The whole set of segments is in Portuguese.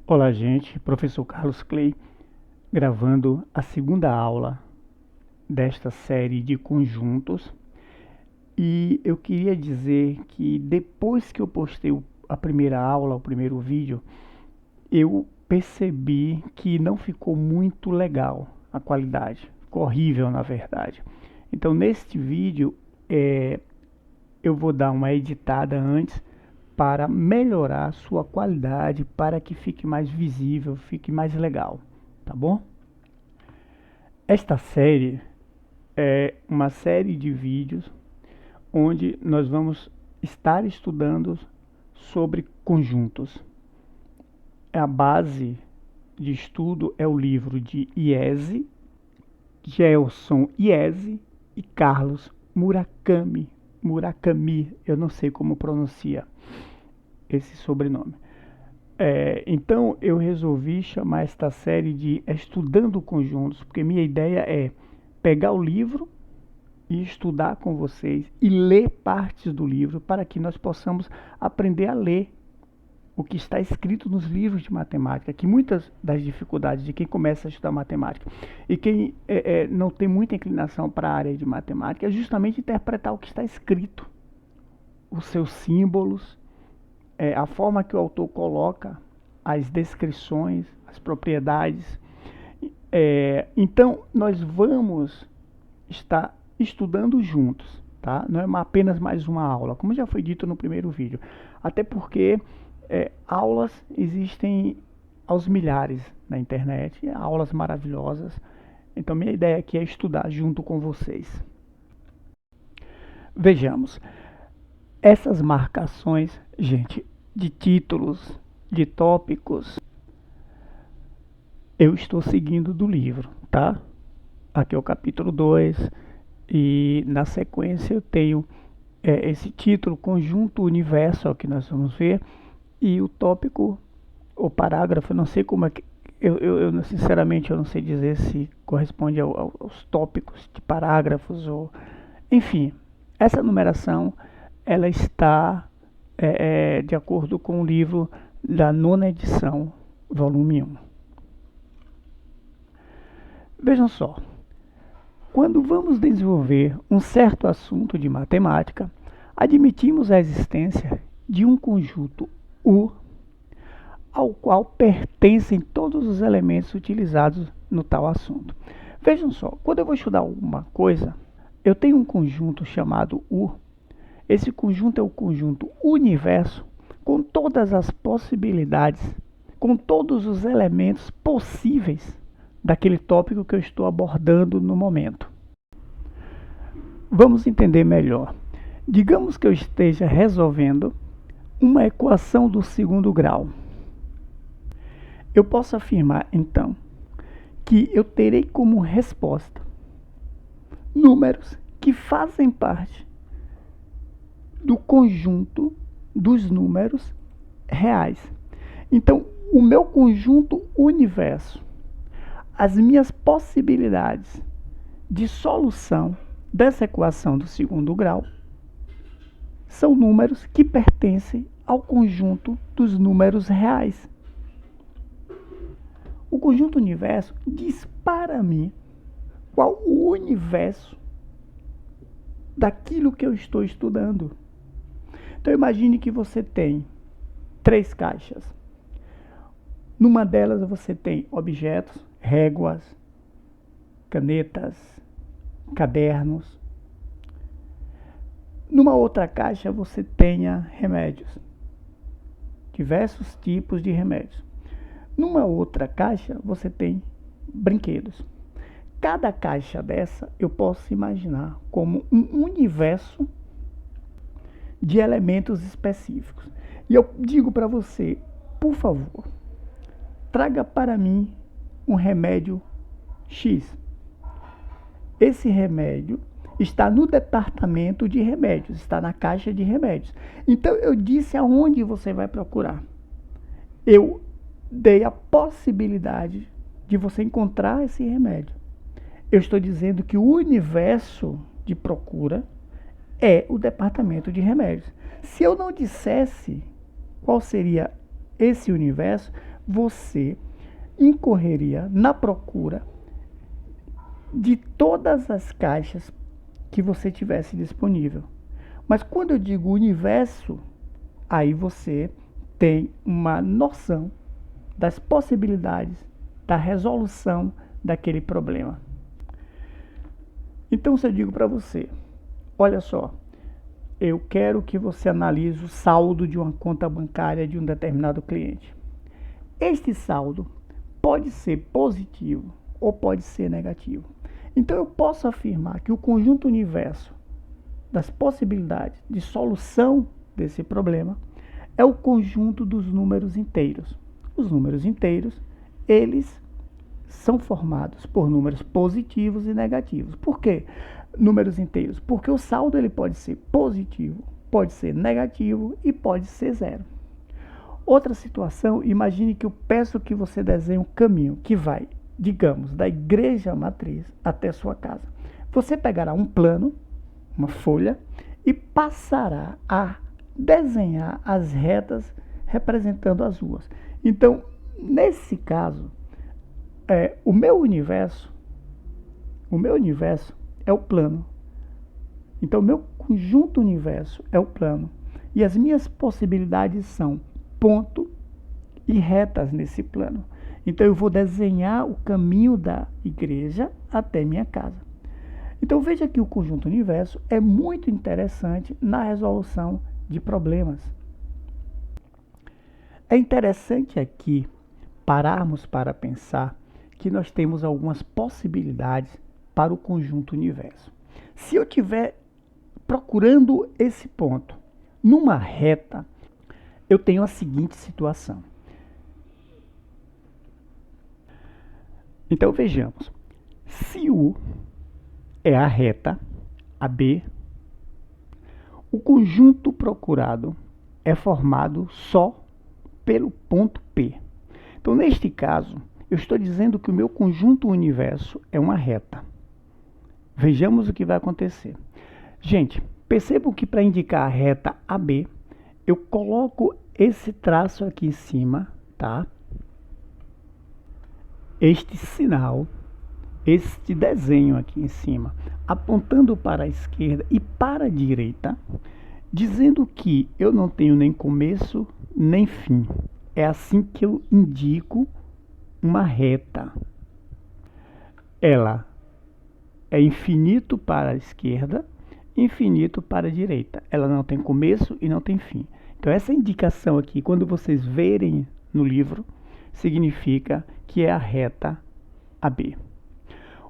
Olá, gente. Professor Carlos Clay gravando a segunda aula desta série de conjuntos. E eu queria dizer que depois que eu postei a primeira aula, o primeiro vídeo, eu percebi que não ficou muito legal a qualidade. Ficou horrível, na verdade. Então, neste vídeo, eu vou dar uma editada antes para melhorar a sua qualidade, para que fique mais visível, fique mais legal, tá bom? Esta série é uma série de vídeos onde nós vamos estar estudando sobre conjuntos. A base de estudo é o livro de Iese, Gelson Iese e Carlos Murakami. Murakami, eu não sei como pronuncia esse sobrenome. Então eu resolvi chamar esta série de Estudando Conjuntos, porque minha ideia é pegar o livro e estudar com vocês e ler partes do livro para que nós possamos aprender a ler o que está escrito nos livros de matemática, que muitas das dificuldades de quem começa a estudar matemática e quem não tem muita inclinação para a área de matemática é justamente interpretar o que está escrito, os seus símbolos, a forma que o autor coloca as descrições, as propriedades. Então, nós vamos estar estudando juntos, tá? Não é apenas mais uma aula, como já foi dito no primeiro vídeo. Até porque aulas existem aos milhares na internet, aulas maravilhosas. Então, minha ideia aqui é estudar junto com vocês. Vejamos. Essas marcações, gente, de títulos, de tópicos, eu estou seguindo do livro, tá? Aqui é o capítulo 2 e na sequência eu tenho esse título, Conjunto Universo, é o que nós vamos ver, e o tópico, o parágrafo, eu não sei como é que. Sinceramente eu não sei dizer se corresponde aos tópicos de parágrafos ou. Enfim, essa numeração ela está de acordo com o livro da nona edição, volume 1. Vejam só, quando vamos desenvolver um certo assunto de matemática, admitimos a existência de um conjunto U ao qual pertencem todos os elementos utilizados no tal assunto. Vejam só, quando eu vou estudar alguma coisa, eu tenho um conjunto chamado U. Esse conjunto é o conjunto universo, com todas as possibilidades, com todos os elementos possíveis daquele tópico que eu estou abordando no momento. Vamos entender melhor. Digamos que eu esteja resolvendo uma equação do segundo grau. Eu posso afirmar, então, que eu terei como resposta números que fazem parte do conjunto dos números reais. Então, o meu conjunto universo, as minhas possibilidades de solução dessa equação do segundo grau são números que pertencem ao conjunto dos números reais. O conjunto universo diz para mim qual o universo daquilo que eu estou estudando. Então imagine que você tem 3 caixas. Numa delas você tem objetos, réguas, canetas, cadernos. Numa outra caixa você tenha remédios, diversos tipos de remédios. Numa outra caixa você tem brinquedos. Cada caixa dessa eu posso imaginar como um universo de elementos específicos. E eu digo para você, por favor, traga para mim um remédio X. Esse remédio está no departamento de remédios, está na caixa de remédios. Então eu disse aonde você vai procurar. Eu dei a possibilidade de você encontrar esse remédio. Eu estou dizendo que o universo de procura é o departamento de remédios. Se eu não dissesse qual seria esse universo, você incorreria na procura de todas as caixas que você tivesse disponível. Mas quando eu digo universo, aí você tem uma noção das possibilidades da resolução daquele problema. Então, se eu digo para você, olha só, eu quero que você analise o saldo de uma conta bancária de um determinado cliente. Este saldo pode ser positivo ou pode ser negativo. Então, eu posso afirmar que o conjunto universo das possibilidades de solução desse problema é o conjunto dos números inteiros. Os números inteiros, eles são formados por números positivos e negativos. Por quê? Números inteiros? Porque o saldo ele pode ser positivo, pode ser negativo e pode ser zero. Outra situação, imagine que eu peço que você desenhe um caminho que vai, digamos, da igreja matriz até sua casa. Você pegará um plano, uma folha, e passará a desenhar as retas representando as ruas. Então, nesse caso, o meu universo é o plano. Então, o meu conjunto universo é o plano. E as minhas possibilidades são ponto e retas nesse plano. Então, eu vou desenhar o caminho da igreja até minha casa. Então, veja que o conjunto universo é muito interessante na resolução de problemas. É interessante aqui pararmos para pensar que nós temos algumas possibilidades para o conjunto universo. Se eu estiver procurando esse ponto numa reta, eu tenho a seguinte situação. Então vejamos, se U é a reta AB, o conjunto procurado é formado só pelo ponto P. Então, neste caso, eu estou dizendo que o meu conjunto universo é uma reta. Vejamos o que vai acontecer. Gente, percebam que para indicar a reta AB, eu coloco esse traço aqui em cima, tá? Este sinal, este desenho aqui em cima, apontando para a esquerda e para a direita, dizendo que eu não tenho nem começo nem fim. É assim que eu indico uma reta. Ela é infinito para a esquerda, infinito para a direita. Ela não tem começo e não tem fim. Então essa indicação aqui, quando vocês verem no livro, significa que é a reta AB.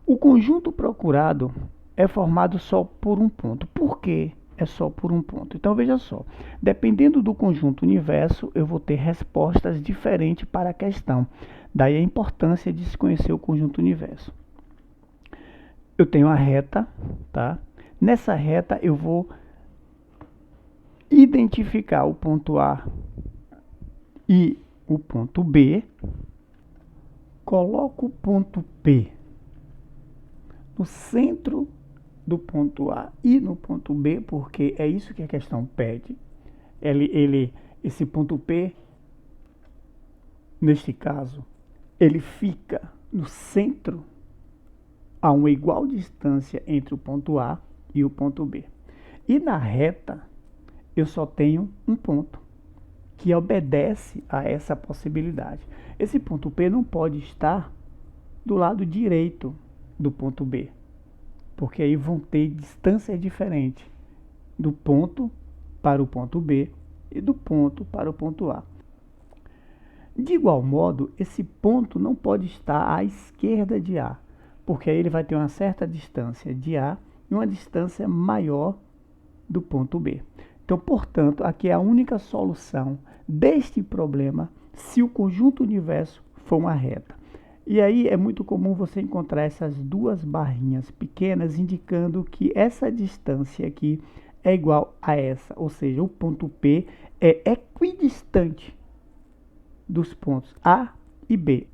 O conjunto procurado é formado só por um ponto. Por quê? É só por um ponto. Então veja só, dependendo do conjunto universo, eu vou ter respostas diferentes para a questão. Daí a importância de se conhecer o conjunto universo. Eu tenho a reta, tá? Nessa reta eu vou identificar o ponto A e o ponto B. Coloco o ponto P no centro do ponto A e no ponto B, porque é isso que a questão pede. Esse ponto P, neste caso, ele fica no centro a uma igual distância entre o ponto A e o ponto B. E na reta, eu só tenho um ponto que obedece a essa possibilidade. Esse ponto P não pode estar do lado direito do ponto B, porque aí vão ter distâncias diferentes do ponto para o ponto B e do ponto para o ponto A. De igual modo, esse ponto não pode estar à esquerda de A, porque aí ele vai ter uma certa distância de A e uma distância maior do ponto B. Então, portanto, aqui é a única solução deste problema se o conjunto universo for uma reta. E aí é muito comum você encontrar essas duas barrinhas pequenas indicando que essa distância aqui é igual a essa, ou seja, o ponto P é equidistante dos pontos A e B,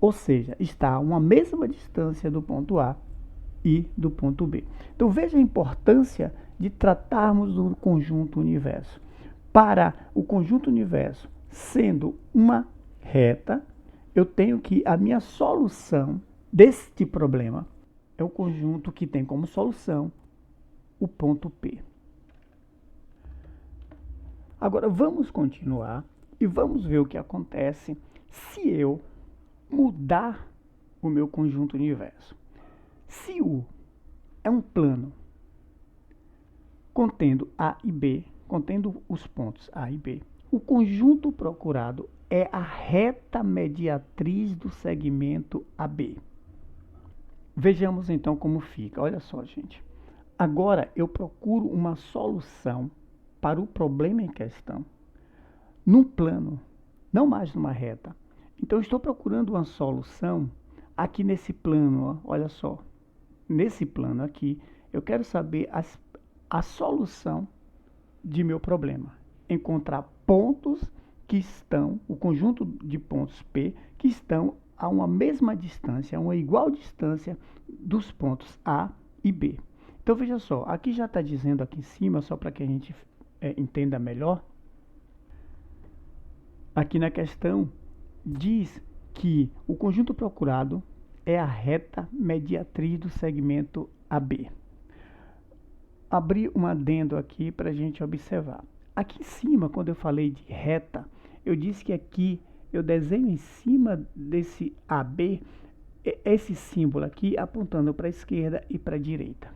ou seja, está a uma mesma distância do ponto A e do ponto B. Então veja a importância de tratarmos do conjunto universo. Para o conjunto universo sendo uma reta, eu tenho que a minha solução deste problema é um conjunto que tem como solução o ponto P. Agora vamos continuar e vamos ver o que acontece se eu mudar o meu conjunto universo. Se U é um plano contendo A e B, contendo os pontos A e B, o conjunto procurado é a reta mediatriz do segmento AB. Vejamos então como fica. Olha só, gente. Agora eu procuro uma solução para o problema em questão num plano, não mais numa reta. Então eu estou procurando uma solução aqui nesse plano, ó, olha só. Nesse plano aqui, eu quero saber a solução de meu problema. Encontrar pontos que estão, o conjunto de pontos P, que estão a uma mesma distância, a uma igual distância dos pontos A e B. Então veja só, aqui já está dizendo aqui em cima, só para que a gente entenda melhor. Aqui na questão diz que o conjunto procurado é a reta mediatriz do segmento AB. Abri um adendo aqui para a gente observar. Aqui em cima, quando eu falei de reta, eu disse que aqui eu desenho em cima desse AB, esse símbolo aqui apontando para a esquerda e para a direita.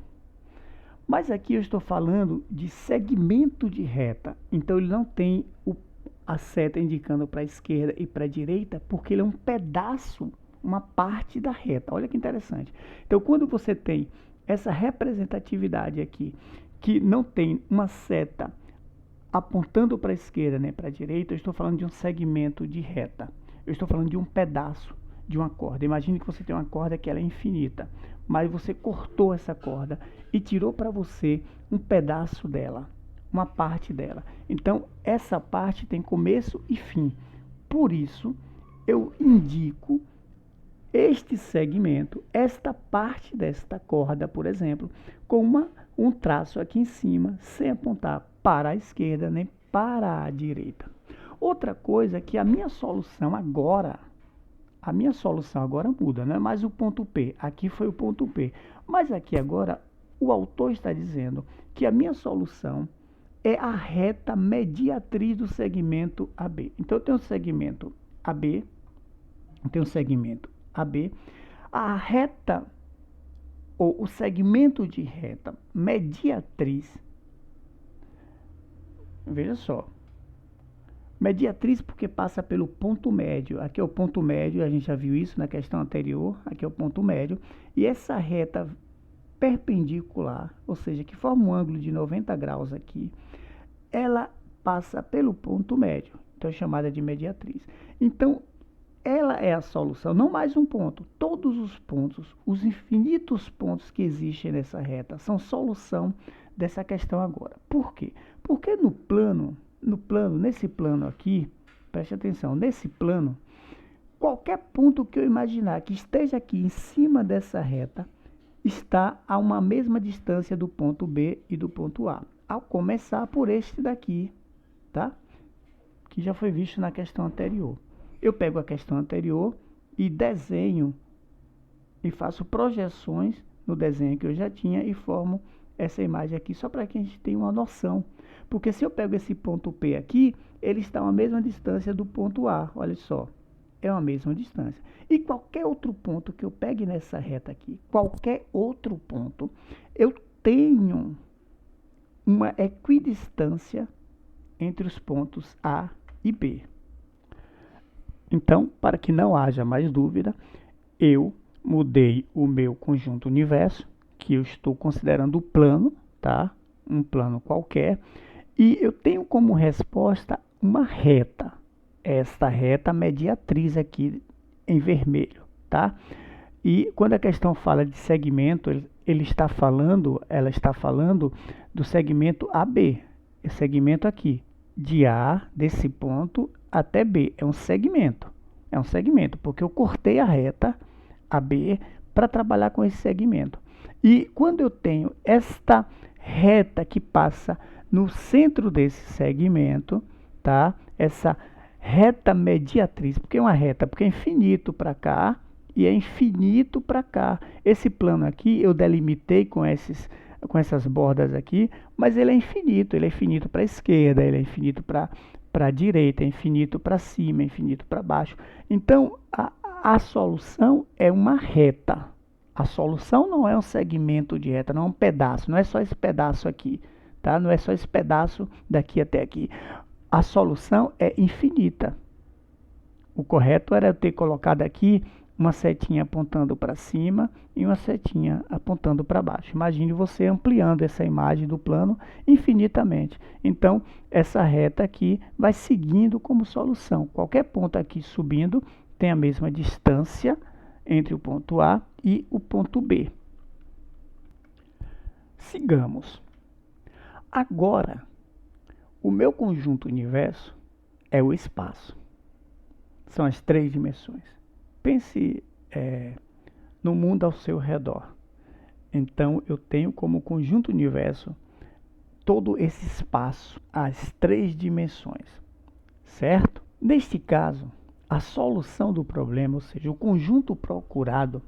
Mas aqui eu estou falando de segmento de reta, então ele não tem a seta indicando para a esquerda e para a direita, porque ele é um pedaço, uma parte da reta. Olha que interessante. Então, quando você tem essa representatividade aqui, que não tem uma seta apontando para a esquerda nem para a direita, eu estou falando de um segmento de reta. Eu estou falando de um pedaço de uma corda. Imagine que você tem uma corda que ela é infinita, mas você cortou essa corda e tirou para você um pedaço dela, uma parte dela. Então, essa parte tem começo e fim. Por isso, eu indico este segmento, esta parte desta corda, por exemplo, com um traço aqui em cima, sem apontar para a esquerda nem para a direita. Outra coisa é que a minha solução agora muda, não é mais o ponto P, aqui foi o ponto P, mas aqui agora o autor está dizendo que a minha solução é a reta mediatriz do segmento AB. Então eu tenho o segmento AB, a reta, ou o segmento de reta mediatriz, veja só, mediatriz porque passa pelo ponto médio, aqui é o ponto médio, a gente já viu isso na questão anterior, aqui é o ponto médio, e essa reta perpendicular, ou seja, que forma um ângulo de 90 graus aqui, ela passa pelo ponto médio, então é chamada de mediatriz. Então, ela é a solução, não mais um ponto. Todos os pontos, os infinitos pontos que existem nessa reta, são solução dessa questão agora. Por quê? Porque nesse plano aqui, preste atenção, nesse plano, qualquer ponto que eu imaginar que esteja aqui em cima dessa reta, está a uma mesma distância do ponto B e do ponto A. Ao começar por este daqui, tá? Que já foi visto na questão anterior. Eu pego a questão anterior e desenho e faço projeções no desenho que eu já tinha e formo essa imagem aqui, só para que a gente tenha uma noção. Porque se eu pego esse ponto P aqui, ele está a uma mesma distância do ponto A, olha só, é uma mesma distância. E qualquer outro ponto que eu pegue nessa reta aqui, qualquer outro ponto, eu tenho uma equidistância entre os pontos A e B. Então, para que não haja mais dúvida, eu mudei o meu conjunto universo, que eu estou considerando plano, tá? Um plano qualquer, e eu tenho como resposta uma reta. Esta reta mediatriz aqui em vermelho, tá? E quando a questão fala de segmento, ela está falando do segmento AB, esse segmento aqui, de A, desse ponto até B, é um segmento, porque eu cortei a reta AB para trabalhar com esse segmento. E quando eu tenho esta reta que passa no centro desse segmento, tá? Essa reta mediatriz. Por que uma reta? Porque é infinito para cá e é infinito para cá. Esse plano aqui eu delimitei com essas bordas aqui, mas ele é infinito para a esquerda, ele é infinito para a direita, é infinito para cima, é infinito para baixo. Então, a solução é uma reta. A solução não é um segmento de reta, não é um pedaço, não é só esse pedaço aqui, tá? Não é só esse pedaço daqui até aqui. A solução é infinita. O correto era eu ter colocado aqui uma setinha apontando para cima e uma setinha apontando para baixo. Imagine você ampliando essa imagem do plano infinitamente. Então, essa reta aqui vai seguindo como solução. Qualquer ponto aqui subindo tem a mesma distância entre o ponto A e o ponto B. Sigamos. Agora, o meu conjunto universo é o espaço. São as 3 dimensões. Pense no mundo ao seu redor. Então, eu tenho como conjunto universo todo esse espaço, as 3 dimensões, certo? Neste caso, a solução do problema, ou seja, o conjunto procurado,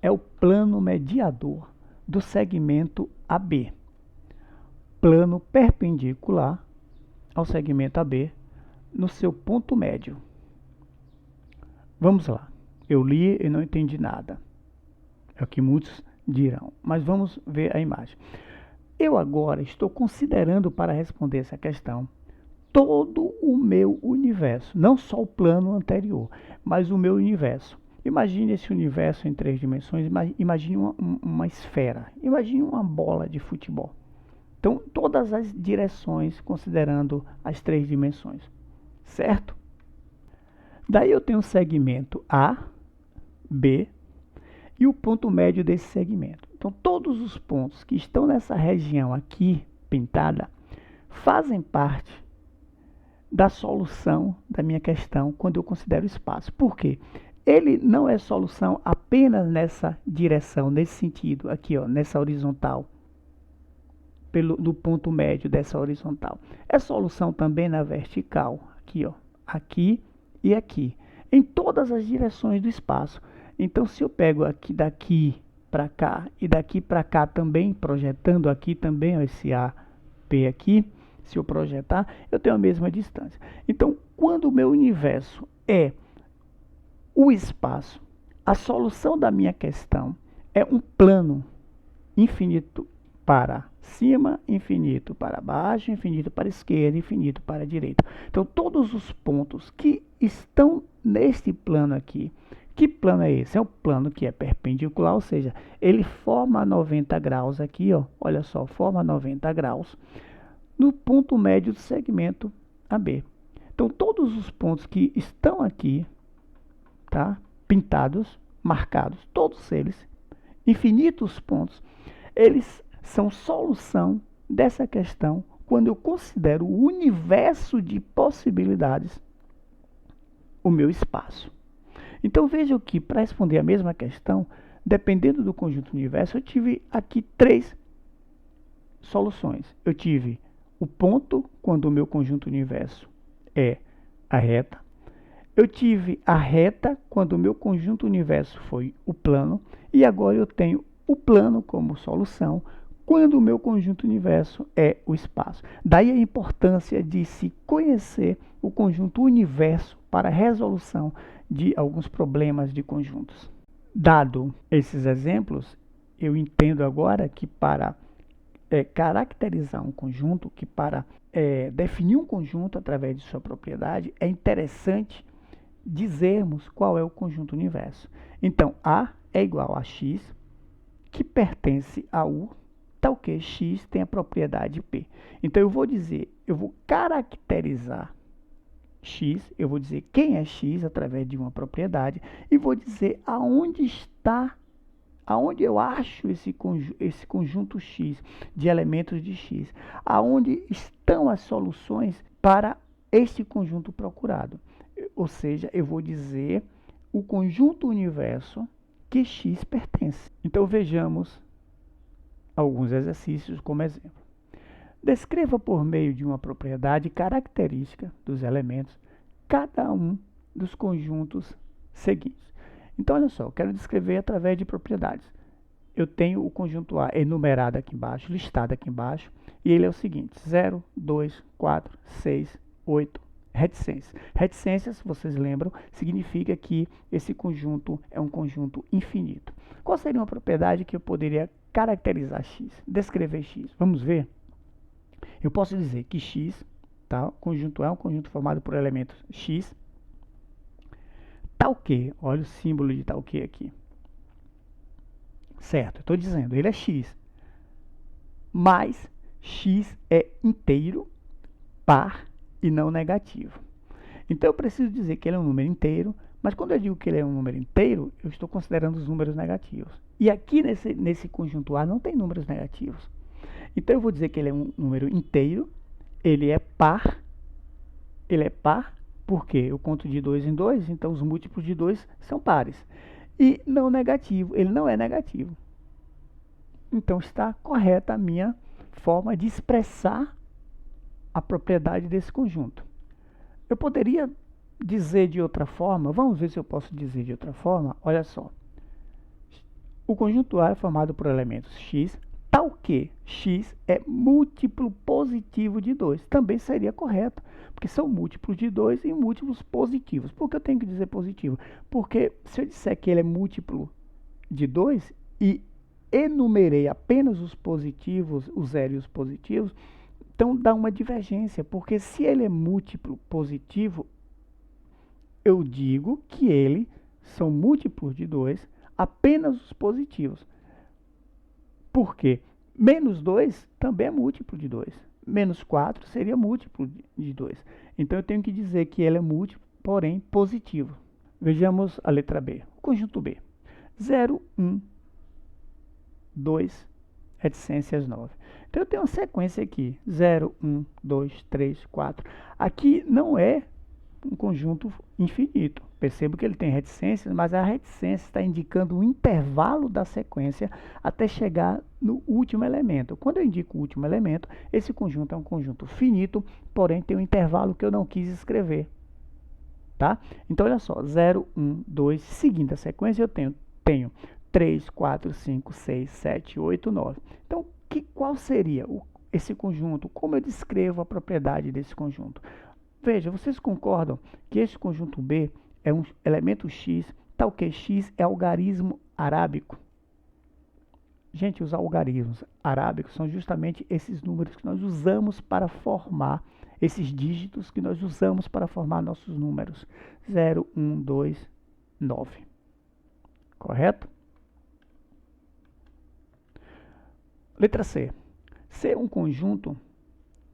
é o plano mediador do segmento AB. Plano perpendicular ao segmento AB no seu ponto médio. Vamos lá. Eu li e não entendi nada. É o que muitos dirão. Mas vamos ver a imagem. Eu agora estou considerando, para responder essa questão, todo o meu universo. Não só o plano anterior, mas o meu universo. Imagine esse universo em 3 dimensões. Imagine uma esfera. Imagine uma bola de futebol. Então, todas as direções, considerando as 3 dimensões. Certo? Daí eu tenho o segmento A, B e o ponto médio desse segmento. Então, todos os pontos que estão nessa região aqui, pintada, fazem parte da solução da minha questão quando eu considero o espaço. Por quê? Ele não é solução apenas nessa direção, nesse sentido, aqui, ó, nessa horizontal, no ponto médio dessa horizontal. É solução também na vertical, aqui, ó, aqui e aqui, em todas as direções do espaço. Então, se eu pego aqui daqui para cá e daqui para cá também, projetando aqui também ó, esse AP aqui, se eu projetar, eu tenho a mesma distância. Então, quando o meu universo é o espaço, a solução da minha questão é um plano infinito para cima, infinito para baixo, infinito para a esquerda, infinito para a direita. Então, todos os pontos que estão neste plano aqui, que plano é esse? É o plano que é perpendicular, ou seja, ele forma 90 graus aqui, ó, olha só, forma 90 graus no ponto médio do segmento AB. Então, todos os pontos que estão aqui, tá, pintados, marcados, todos eles, infinitos pontos, eles são solução dessa questão quando eu considero o universo de possibilidades o meu espaço. Então vejam que para responder a mesma questão, dependendo do conjunto universo, eu tive aqui 3 soluções. Eu tive o ponto quando o meu conjunto universo é a reta. Eu tive a reta quando o meu conjunto universo foi o plano. E agora eu tenho o plano como solução quando o meu conjunto universo é o espaço. Daí a importância de se conhecer o conjunto universo para a resolução de alguns problemas de conjuntos. Dado esses exemplos, eu entendo agora que para caracterizar um conjunto, que para definir um conjunto através de sua propriedade, é interessante dizermos qual é o conjunto universo. Então, A é igual a X, que pertence a U, tal que X tem a propriedade P. Então, eu vou caracterizar X, eu vou dizer quem é X através de uma propriedade e vou dizer aonde eu acho esse conjunto X de elementos de X, aonde estão as soluções para este conjunto procurado. Ou seja, eu vou dizer o conjunto universo que X pertence. Então vejamos alguns exercícios como exemplo. Descreva por meio de uma propriedade característica dos elementos cada um dos conjuntos seguintes. Então, olha só, eu quero descrever através de propriedades. Eu tenho o conjunto A enumerado aqui embaixo, listado aqui embaixo, e ele é o seguinte: 0, 2, 4, 6, 8, reticências. Reticências, vocês lembram, significa que esse conjunto é um conjunto infinito. Qual seria uma propriedade que eu poderia caracterizar X, descrever X? Vamos ver? Eu posso dizer que X, tá? O conjunto é um conjunto formado por elementos X, tal que, olha o símbolo de tal que aqui. Certo, estou dizendo, ele é X, mas X é inteiro, par e não negativo. Então eu preciso dizer que ele é um número inteiro, mas quando eu digo que ele é um número inteiro, eu estou considerando os números negativos. E aqui nesse conjunto A não tem números negativos. Então eu vou dizer que ele é um número inteiro, ele é par porque eu conto de 2 em 2, então os múltiplos de 2 são pares. E não negativo, ele não é negativo. Então está correta a minha forma de expressar a propriedade desse conjunto. Eu poderia dizer de outra forma, vamos ver se eu posso dizer de outra forma. Olha só, o conjunto A é formado por elementos X, tal que X é múltiplo positivo de 2. Também seria correto, porque são múltiplos de 2 e múltiplos positivos. Por que eu tenho que dizer positivo? Porque se eu disser que ele é múltiplo de 2 e enumerei apenas os positivos, os 0 e os positivos, então dá uma divergência, porque se ele é múltiplo positivo, eu digo que ele são múltiplos de 2, apenas os positivos. Por quê? Menos 2 também é múltiplo de 2. Menos 4 seria múltiplo de 2. Então eu tenho que dizer que ele é múltiplo, porém positivo. Vejamos a letra B. O conjunto B. 0, 1, 2, reticências 9. Então eu tenho uma sequência aqui: 0, 1, 2, 3, 4. Aqui não é um conjunto infinito. Percebo que ele tem reticências, mas a reticência está indicando um intervalo da sequência até chegar no último elemento. Quando eu indico o último elemento, esse conjunto é um conjunto finito, porém tem um intervalo que eu não quis escrever. Tá? Então, olha só, 0, 1, 2, seguindo a sequência, eu tenho 3, 4, 5, 6, 7, 8, 9. Então, qual seria esse conjunto? Como eu descrevo a propriedade desse conjunto? Veja, vocês concordam que esse conjunto B é um elemento X, tal que X é algarismo arábico? Gente, os algarismos arábicos são justamente esses números que nós usamos para formar, esses dígitos que nós usamos para formar nossos números. 0, 1, 2, 9. Correto? Letra C. C é um conjunto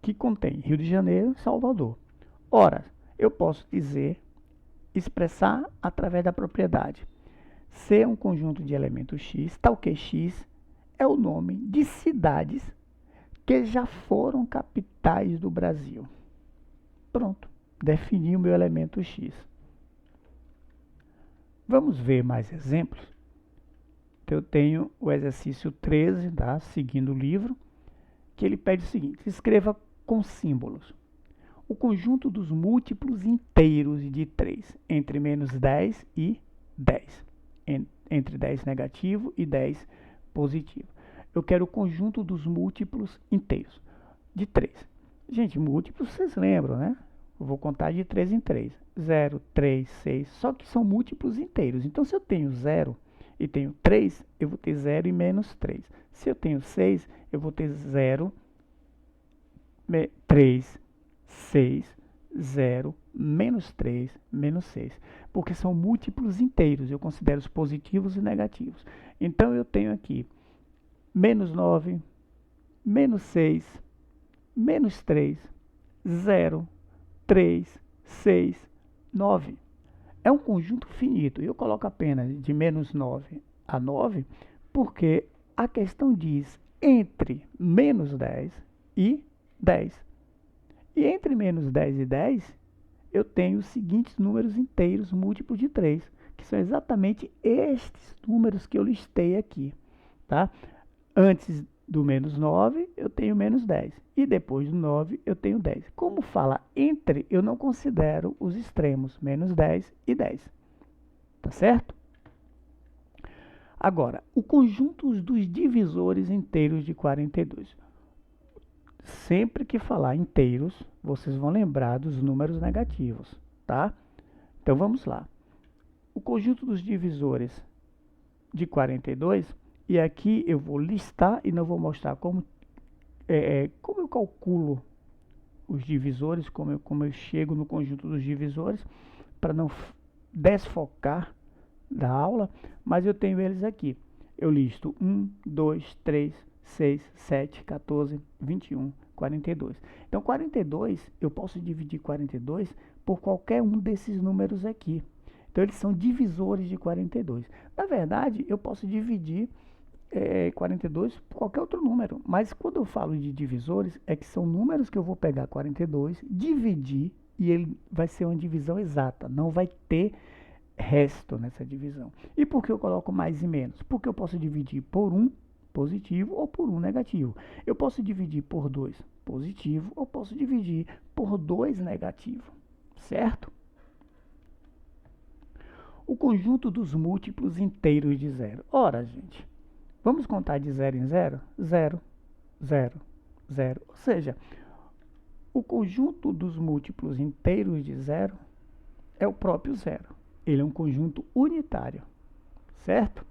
que contém Rio de Janeiro e Salvador. Ora, eu posso dizer, expressar através da propriedade. C é um conjunto de elementos X, tal que X é o nome de cidades que já foram capitais do Brasil. Pronto, defini o meu elemento X. Vamos ver mais exemplos. Eu tenho o exercício 13, tá? Seguindo o livro, que ele pede o seguinte: escreva com símbolos o conjunto dos múltiplos inteiros de 3, entre menos 10 e 10. Entre 10 negativo e 10 positivo. Eu quero o conjunto dos múltiplos inteiros de 3. Gente, múltiplos vocês lembram, né? Eu vou contar de 3 em 3. 0, 3, 6. Só que são múltiplos inteiros. Então, se eu tenho 0 e tenho 3, eu vou ter 0 e menos 3. Se eu tenho 6, eu vou ter 0, 3, 6, 0, menos 3, menos 6. Porque são múltiplos inteiros. Eu considero os positivos e negativos. Então, eu tenho aqui menos 9, menos 6, menos 3, 0, 3, 6, 9. É um conjunto finito. Eu coloco apenas de menos 9 a 9, porque a questão diz entre menos 10 e 10. E entre menos 10 e 10, eu tenho os seguintes números inteiros múltiplos de 3, que são exatamente estes números que eu listei aqui. Tá? Antes do menos 9, eu tenho menos 10. E depois do 9, eu tenho 10. Como fala entre, eu não considero os extremos, menos 10 e 10. Tá certo? Agora, o conjunto dos divisores inteiros de 42. Sempre que falar inteiros, vocês vão lembrar dos números negativos, tá? Então vamos lá. O conjunto dos divisores de 42, e aqui eu vou listar e não vou mostrar como eu calculo os divisores, como eu chego no conjunto dos divisores, para não desfocar da aula, mas eu tenho eles aqui. Eu listo 1, 2, 3, 6, 7, 14, 21, 42. Então, 42, eu posso dividir 42 por qualquer um desses números aqui. Então, eles são divisores de 42. Na verdade, eu posso dividir 42 por qualquer outro número. Mas quando eu falo de divisores, é que são números que eu vou pegar 42, dividir, e ele vai ser uma divisão exata. Não vai ter resto nessa divisão. E por que eu coloco mais e menos? Porque eu posso dividir por 1 positivo ou por 1 negativo. Eu posso dividir por 2 positivo ou posso dividir por 2 negativo. Certo? O conjunto dos múltiplos inteiros de zero. Ora, gente, vamos contar de 0 em 0? 0, 0, 0. Ou seja, o conjunto dos múltiplos inteiros de zero é o próprio zero. Ele é um conjunto unitário, certo?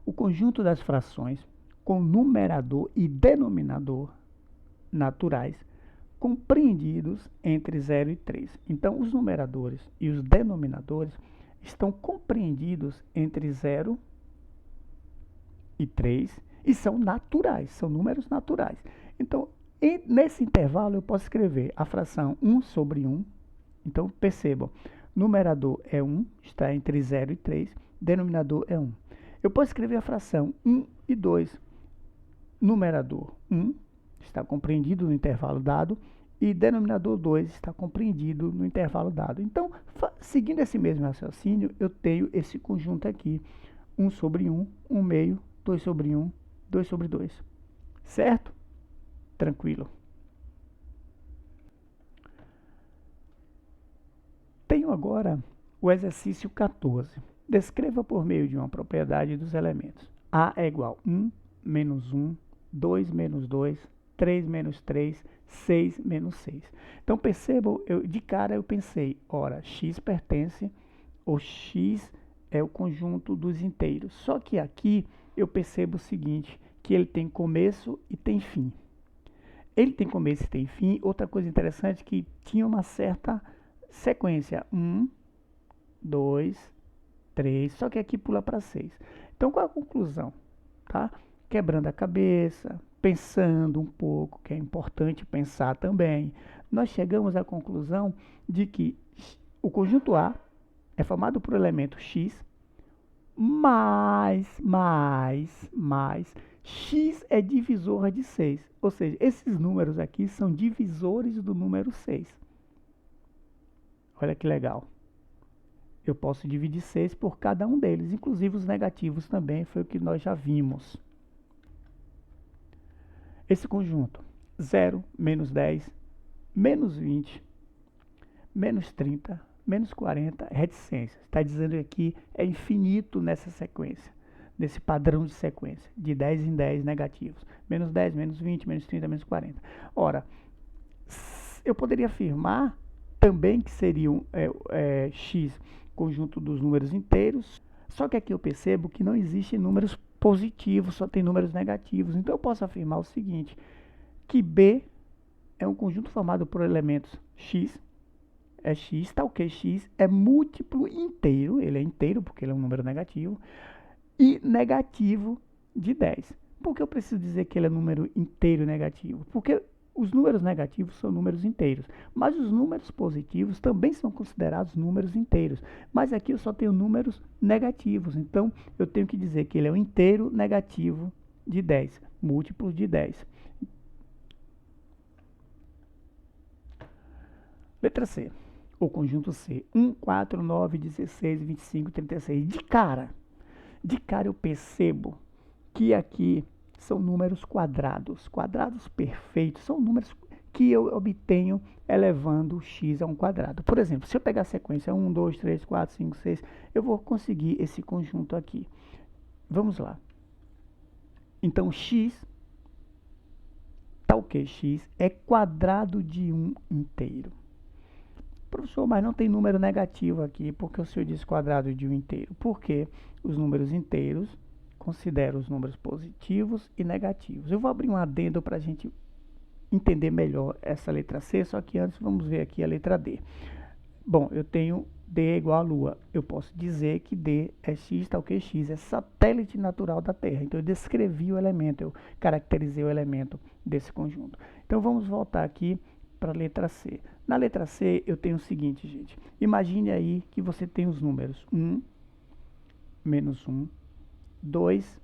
O conjunto das frações com numerador e denominador naturais compreendidos entre 0 e 3. Então, os numeradores e os denominadores estão compreendidos entre 0 e 3 e são naturais, são números naturais. Então, nesse intervalo, eu posso escrever a fração 1 sobre 1. Então, percebam, numerador é 1, está entre 0 e 3, denominador é 1. Eu posso escrever a fração 1 e 2. Numerador 1 está compreendido no intervalo dado e denominador 2 está compreendido no intervalo dado. Então, seguindo esse mesmo raciocínio, eu tenho esse conjunto aqui, 1 sobre 1, 1 meio, 2 sobre 1, 2 sobre 2. Certo? Tranquilo. Tenho agora o exercício 14. Descreva por meio de uma propriedade dos elementos. A é igual a 1 menos 1, 2 menos 2, 3 menos 3, 6 menos 6. Então percebam, de cara eu pensei, ora, x pertence, ou x é o conjunto dos inteiros. Só que aqui eu percebo o seguinte, que ele tem começo e tem fim. Ele tem começo e tem fim. Outra coisa interessante é que tinha uma certa sequência 1, 2, 3, só que aqui pula para 6. Então, qual é a conclusão? Tá? Quebrando a cabeça, pensando um pouco, que é importante pensar também, nós chegamos à conclusão de que o conjunto A é formado por elemento x, mais, x é divisor de 6. Ou seja, esses números aqui são divisores do número 6. Olha que legal. Eu posso dividir 6 por cada um deles, inclusive os negativos também, foi o que nós já vimos. Esse conjunto, 0, menos 10, menos 20, menos 30, menos 40, reticência. Está dizendo aqui, é infinito nessa sequência, nesse padrão de sequência, de 10 em 10 negativos. Menos 10, menos 20, menos 30, menos 40. Ora, eu poderia afirmar também que seriam x conjunto dos números inteiros, só que aqui eu percebo que não existem números positivos, só tem números negativos. Então eu posso afirmar o seguinte, que B é um conjunto formado por elementos x, é x, tal que x é múltiplo inteiro, ele é inteiro porque ele é um número negativo, e negativo de 10. Por que eu preciso dizer que ele é número inteiro negativo? Porque os números negativos são números inteiros, mas os números positivos também são considerados números inteiros. Mas aqui eu só tenho números negativos, então eu tenho que dizer que ele é um inteiro negativo de 10, múltiplo de 10. Letra C, o conjunto C, 1, 4, 9, 16, 25, 36. De cara eu percebo que aqui são números quadrados, quadrados perfeitos, são números que eu obtenho elevando x a um quadrado. Por exemplo, se eu pegar a sequência 1, 2, 3, 4, 5, 6, eu vou conseguir esse conjunto aqui. Vamos lá. Então, x, tá o que? X é quadrado de um inteiro. Professor, mas não tem número negativo aqui, porque o senhor diz quadrado de um inteiro? Porque os números inteiros consideram os números positivos e negativos. Eu vou abrir um adendo para a gente entender melhor essa letra C, só que antes vamos ver aqui a letra D. Bom, eu tenho D é igual a Lua. Eu posso dizer que D é X, tal que X é satélite natural da Terra. Então, eu descrevi o elemento, eu caracterizei o elemento desse conjunto. Então, vamos voltar aqui para a letra C. Na letra C, eu tenho o seguinte, gente. Imagine aí que você tem os números 1, menos 1, 2,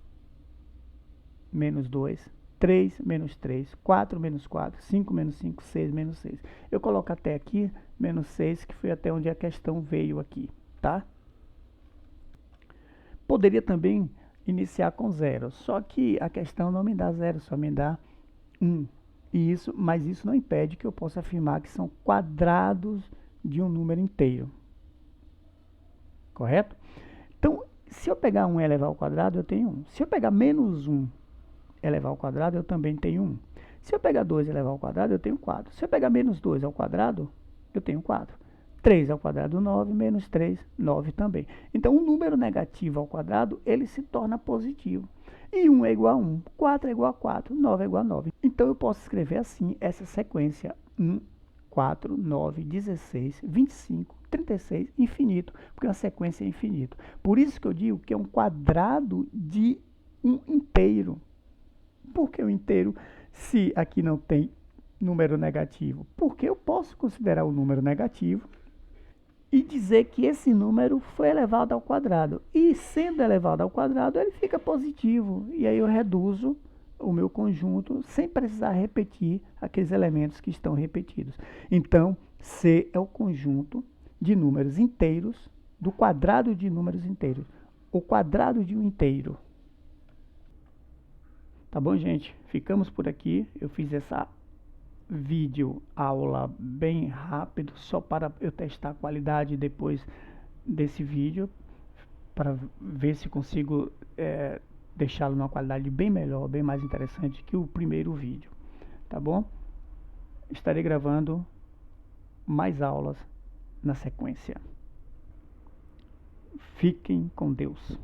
menos 2, 3, menos 3, 4, menos 4, 5, menos 5, 6, menos 6. Eu coloco até aqui, menos 6, que foi até onde a questão veio aqui, tá? Poderia também iniciar com 0, só que a questão não me dá 0, só me dá 1. Mas isso não impede que eu possa afirmar que são quadrados de um número inteiro. Correto? Então, se eu pegar 1 elevar ao quadrado, eu tenho 1. Se eu pegar menos 1 elevar ao quadrado, eu também tenho 1. Se eu pegar 2 elevar ao quadrado, eu tenho 4. Se eu pegar menos 2 ao quadrado, eu tenho 4. 3 ao quadrado, 9, menos 3, 9 também. Então, um número negativo ao quadrado, ele se torna positivo. E 1 é igual a 1, 4 é igual a 4, 9 é igual a 9. Então, eu posso escrever assim, essa sequência 1, 4, 9, 16, 25, 36, infinito, porque uma sequência é infinito. Por isso que eu digo que é um quadrado de um inteiro. Por que o inteiro, se aqui não tem número negativo? Porque eu posso considerar o número negativo e dizer que esse número foi elevado ao quadrado. E sendo elevado ao quadrado, ele fica positivo. E aí eu reduzo o meu conjunto sem precisar repetir aqueles elementos que estão repetidos. Então, C é o conjunto de números inteiros do quadrado de números inteiros. O quadrado de um inteiro. Tá bom, gente? Ficamos por aqui. Eu fiz essa vídeo aula bem rápido, só para eu testar a qualidade depois desse vídeo, para ver se consigo deixá-lo numa qualidade bem melhor, bem mais interessante que o primeiro vídeo. Tá bom? Estarei gravando mais aulas na sequência. Fiquem com Deus.